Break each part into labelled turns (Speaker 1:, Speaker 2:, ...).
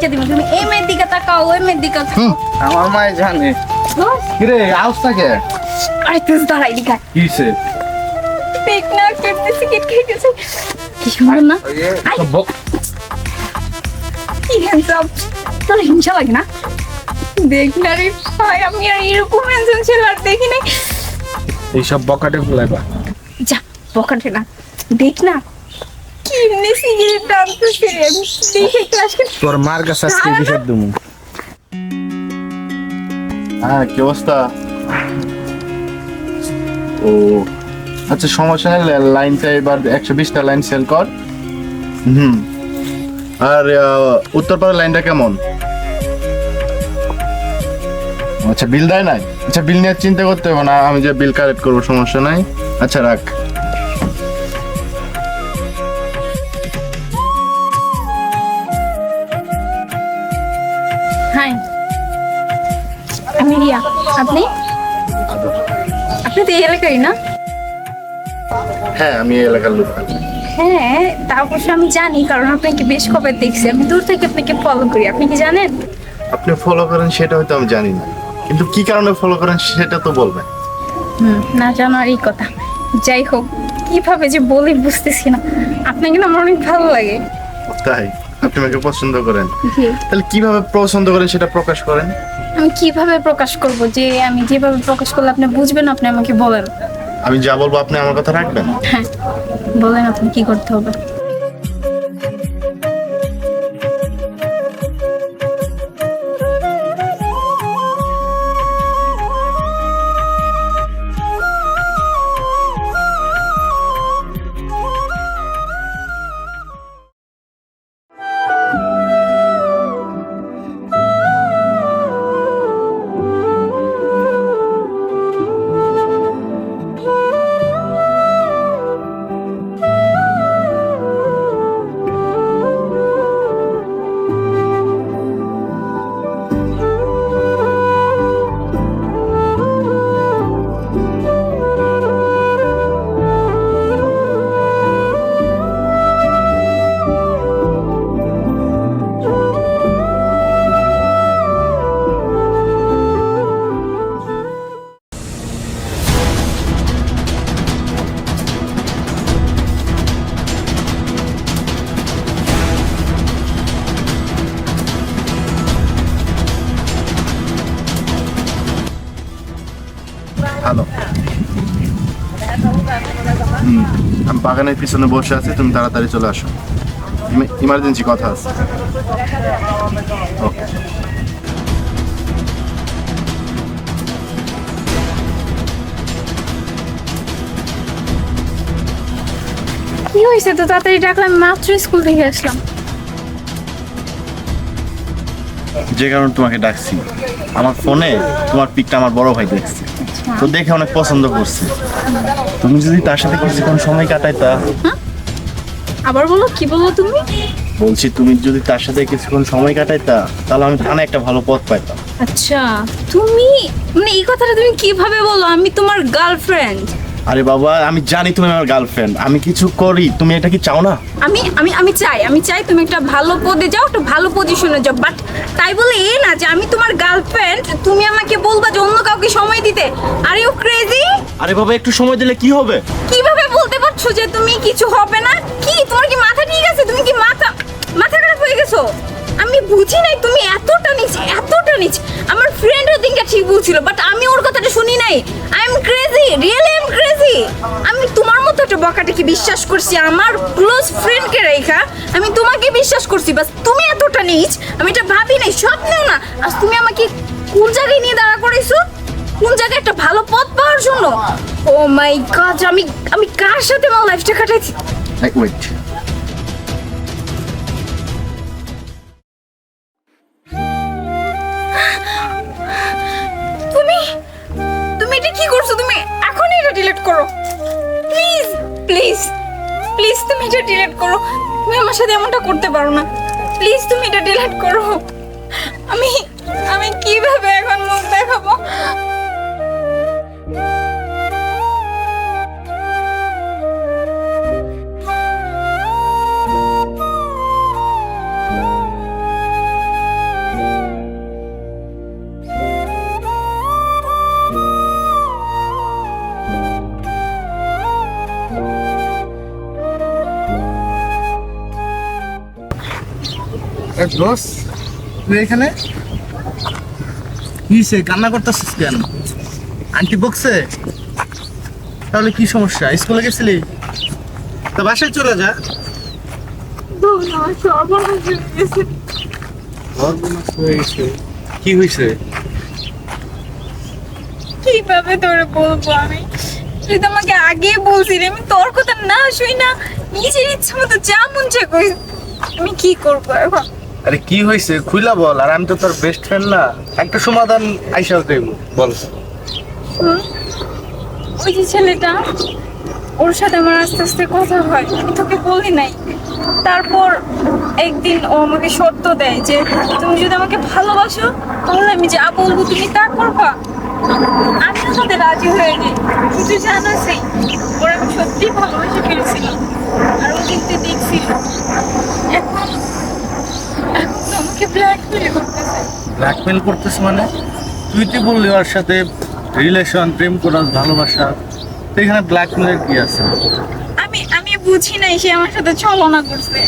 Speaker 1: শিখে দিবি। তুমি এই মেয়ের দিকে তাকাও, ওই মেয়ের দিকে তাকাও।
Speaker 2: আমার মাই জানে। কিরে আউসটা কে?
Speaker 1: আরে তুই দাঁড়াই দিকা।
Speaker 2: কিসে?
Speaker 1: দেখ না কেমনে সিগারেট খাইতেছে। কি সুন্দর না? আই, কি হ্যান্ডসাম। তোর হিংসা লাগে না? দেখ না রে ভাই, আমি আর এরকম হ্যান্ডসাম ছেলে আর দেখি নাই।
Speaker 2: এইসব বকাটে ফুলাইবা।
Speaker 1: যা বকাটে না, দেখ না কেমনে সিগারেট টানতেছে রে। আমি দেখে ক্লাস করে
Speaker 2: তোর মার কাছে আজকে বিষয় দেবো। হ্যাঁ কি অবস্থা? ও আচ্ছা সমস্যা নেই, লাইনটা এবার 120টা লাইন সেল কর। আর উত্তরপাড়ার লাইনটা কেমন? আচ্ছা বিল দেয় নাই? আচ্ছা বিল নিয়ে চিন্তা করতে হবে না, আমি যে বিল কালেক্ট করবো, সমস্যা নাই। আচ্ছা রাখ।
Speaker 1: হাই, আমি রিয়া। আপনি? আপনি তো এই এলাকারই না?
Speaker 2: হ্যাঁ আমি এই এলাকার লোক।
Speaker 1: হ্যাঁ তা অবশ্য আমি জানি, কারণ আপনাকে বেশ কবে দেখছি। আমি দূর থেকে আপনাকে ফলো করি। আপনি কি জানেন?
Speaker 2: আপনি ফলো করেন সেটা হয়তো আমি জানি না, কিন্তু কি কারণে ফলো করেন সেটা তো বলবেন।
Speaker 1: না জানারই কথা। যাই হোক, কিভাবে যে বলি বুঝতেছি না। আপনাকে না আমার অনেক ভালো লাগে।
Speaker 2: তাই? আপনি আমাকে পছন্দ করেন?
Speaker 1: জি।
Speaker 2: তাহলে কিভাবে পছন্দ করেন সেটা প্রকাশ করেন।
Speaker 1: আমি কিভাবে প্রকাশ করব? যে আমি যেভাবে প্রকাশ করলে আপনি বুঝবেন, আপনি আমাকে বলেন।
Speaker 2: আমি যা বলবো আপনি আমার কথা রাখবেন।
Speaker 1: হ্যাঁ বলেন, আপনি কি করতে হবে?
Speaker 2: হ্যালো। আমি বাগানের পিছনে বসে আছি, তুমি তাড়াতাড়ি চলে আসো। ইমার্জেন্সি কথা আছে। ওকে।
Speaker 1: কি হয়েছে তো তাড়াতাড়ি ডাকলাম? মাত্র স্কুল থেকে আসলাম।
Speaker 2: যে কারণে তোমাকে ডাকছি, আমার ফোনে তোমার পিকটা আমার বড় ভাই দেখছে, তো দেখে অনেক পছন্দ করছে। তুমি যদি তার সাথে কিছুক্ষণ সময় কাটাইতা।
Speaker 1: আবার বলো, কি বললো তুমি?
Speaker 2: বলছি তুমি যদি তার সাথে কিছুক্ষণ সময় কাটাইতা, তাহলে আমি থানায় একটা ভালো পথ পাইতাম।
Speaker 1: আচ্ছা, তুমি মানে এই কথাটা তুমি কিভাবে বলো? আমি তোমার গার্লফ্রেন্ড।
Speaker 2: আরে বাবা আমি জানি তুমি আমার গার্লফ্রেন্ড, আমি কিছু করি, তুমি এটা কি চাও না?
Speaker 1: আমি আমি আমি চাই তুমি একটা ভালো পদে যাও, একটা ভালো পজিশনে যাও, বাট তাই বলে এই না যে আমি তোমার গার্লফ্রেন্ড তুমি আমাকে বলবা যে অন্য কাউকে সময় দিতে। Are you crazy?
Speaker 2: আরে বাবা একটু সময় দিলে কি হবে?
Speaker 1: কিভাবে বলতে পারছো যে তুমি কিছু হবে না? কি তোমার কি মাথা ঠিক আছে? তুমি কি মাথা খারাপ হয়ে গেছো? আমি বুঝি নাই তুমি এতটা নিচ। আমার ফ্রেন্ডও দিনকে ঠিক বলছিল, বাট আমি ওর কথাটা শুনি নাই। I am crazy, really I am crazy. আমি তোমার মতো একটা বকাটাকে বিশ্বাস করছি, আমার ক্লোজ ফ্রেন্ডকে রেখা আমি তোমাকে বিশ্বাস করছি, বাস তুমি এতটা নিচ আমি এটা ভাবি নাই, স্বপ্নেও না। আজ তুমি আমাকে কোন জায়গায় নিয়ে দাঁড়া করেছো? কোন জায়গায় একটা ভালো পথ পাওয়ার জন্য? ও মাই গড, আমি কার সাথে আমার লাইফটা কাটাইছি?
Speaker 2: ওয়েট,
Speaker 1: তুমি এটা কি করছো? তুমি এখনই এটা ডিলিট করো প্লিজ। প্লিজ প্লিজ তুমি এটা ডিলিট করো। তুমি আমার সাথে এমনটা করতে পারো না। প্লিজ তুমি এটা ডিলিট করো। আমি আমি কিভাবে এখন মুখ দেখাবো?
Speaker 2: দোস্ত তুই এখানে কি সে কান্না করতেছিস কেন? আন্টি বকছে? তাহলে কি সমস্যা? স্কুলে গেছিলি তো বাসায় চলে যা। কি হয়েছে?
Speaker 1: কিভাবে তোরে বলবো আমি? তুই তো আমাকে আগেই বলছিলি, আমি তোর কথা না শুই না নিজের ইচ্ছা মতো যা মন চায় করি। আমি কি করবো এখন?
Speaker 2: আরে কি হয়েছে খুইলা বল, আর আমি তো তোর বেস্ট ফ্রেন্ড না, একটা সমাধান আইসা দেব বল।
Speaker 1: হুম? ওই যে ছেলেটা, ওর সাথে আমার আস্তে আস্তে কথা হয়, আমি তোকে বলি নাই। তারপর একদিন ও আমাকে শর্ত দেয় যে তুমি যদি আমাকে ভালোবাসো তাহলে আমি যা বলবো তুমি তা করবা। আমি তো সাথে রাজি হয়ে যাই, কিছু জানাসই ওর আমি সত্যি ভালোবেসে ফেলছিলাম। আর ও দেখতে দেখছিল, এখন এখন তো আমাকে ব্ল্যাকমেল করতেছে।
Speaker 2: ব্ল্যাকমেল করতেছ মানে? তুই তো বললি ওর সাথে রিলেশন, প্রেম করার, ভালোবাসা, তো এখানে ব্ল্যাকমেলের কি আছে?
Speaker 1: আমি আমি বুঝি নাই সে আমার সাথে ছলনা করছে।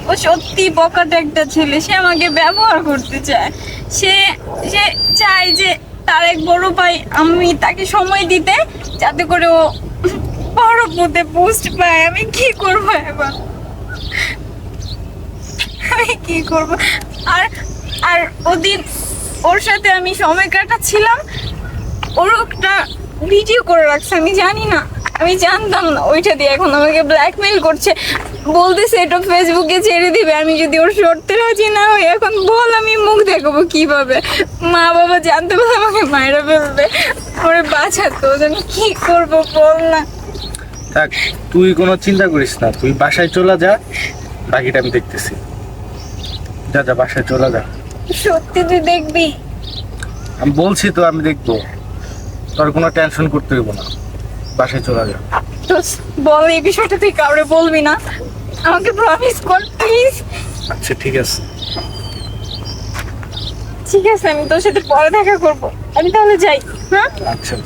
Speaker 1: ও সত্যি বকাটে একটা ছেলে, সে আমাকে ব্যবহার করতে চায়। সে সে চায় যে তার এক বড় ভাই আমি তাকে সময় দিতে, যাতে করে ও বড় পদে পোস্ট পায়। আমি কি করবো এখন? আমি কি করব? আর আর ওদিন ওর সাথে আমি সময় কাটাচ্ছিলাম, ওর একটা ভিডিও করে রাখছে, আমি জানি না, আমি জানতাম না। ওইটা দিয়ে এখন আমাকে ব্ল্যাকমেল করছে, বলতেছে এটা ফেসবুকে ছেড়ে দিবে আমি যদি ওর শর্তে রাজি না হই। এখন বল আমি মুখ দেখাবো কিভাবে? মা বাবা জানতে পারলে আমাকে মায়েরা ফেলবে। ওরে বাঁচাতো, আমি কি করব বল না?
Speaker 2: থাক, তুই কোনো চিন্তা করিস না, তুই বাসায় চলে যা, বাকিটা আমি দেখতেছি। যা যা, বাসায় চলে যা।
Speaker 1: সত্যি তুই দেখবি?
Speaker 2: আমি বলছি তো, আমি দেখবো, তোর কোনো টেনশন করতে হইব না, বাসায় চলে যা।
Speaker 1: তো বল এই বিষয়টা তুই কাউরে বলবি না, আমাকে প্রমিস কর প্লিজ।
Speaker 2: আচ্ছা ঠিক আছে।
Speaker 1: ঠিক আছে, আমি তোর সাথে পরে দেখা করব। আমি তাহলে যাই। হ্যাঁ
Speaker 2: আচ্ছা।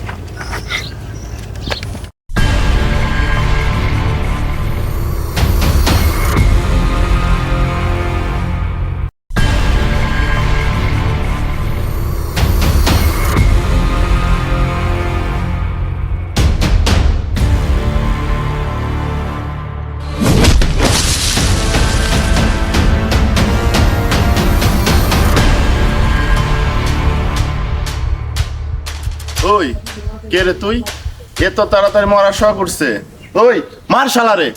Speaker 2: ওই কে রে তুই? এত তাড়াতাড়ি মরার শখ করছে? ওই মার শালারে।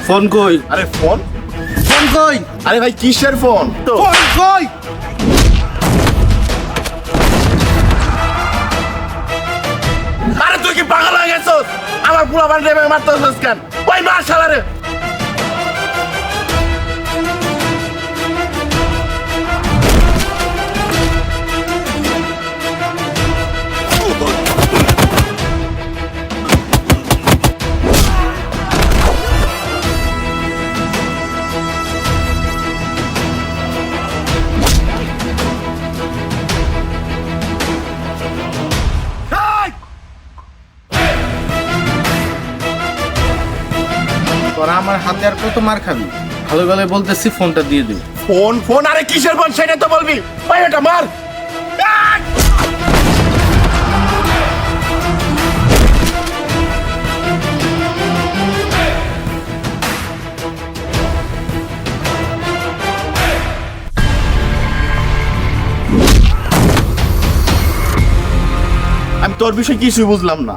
Speaker 3: ফোন কই?
Speaker 2: আরে ফোন?
Speaker 3: ফোন কই?
Speaker 2: আরে ভাই কিসের ফোন? তো
Speaker 3: ফোন কই?
Speaker 2: আরে তুই কি পাগল হয়ে গেছস? আমার পুরা বান্ডে মারতেছস কেন? ওই মার শালারে।
Speaker 3: তোরা আমার হাতে আর কত মার খাবি? ভালো ভালো বলতেছি, ফোনটা দিয়ে দিবি।
Speaker 2: ফোন ফোন আরে কিসের ফোন সেটা তো বলবি। ভাই এটা মার। আহ! আমি তোর বিষয়ে কিছুই বুঝলাম না।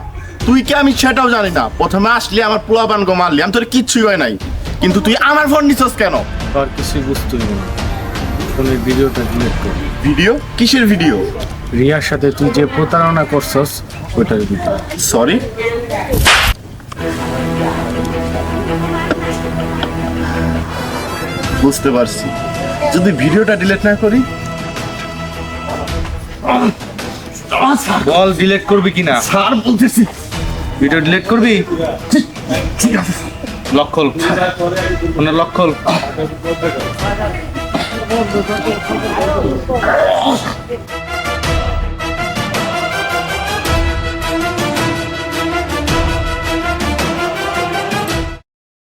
Speaker 2: তুই কি আমি সেটাও জানি না। প্রথমে আসলি আমার পোলাপান গো মারলি, আমি তোর কিচ্ছুই হয় নাই, কিন্তু তুই আমার ফোন নিছস কেন?
Speaker 3: তোর কিছুই বুঝতে হইব না, ফোনের ভিডিওটা ডিলিট কর।
Speaker 2: ভিডিও? কিসের ভিডিও?
Speaker 3: রিয়ার সাথে তুই যে প্রতারণা করছস ওইটার ভিডিও।
Speaker 2: সরি। বুঝতে পারছি, যদি ভিডিওটা ডিলিট না করি।
Speaker 3: বল ডিলিট করবি কিনা?
Speaker 2: স্যার বলতেছি।
Speaker 3: ভিডিও ডিলিট করবি?
Speaker 2: ঠিক আছে।
Speaker 3: লক খোল, ফোনের লক খোল।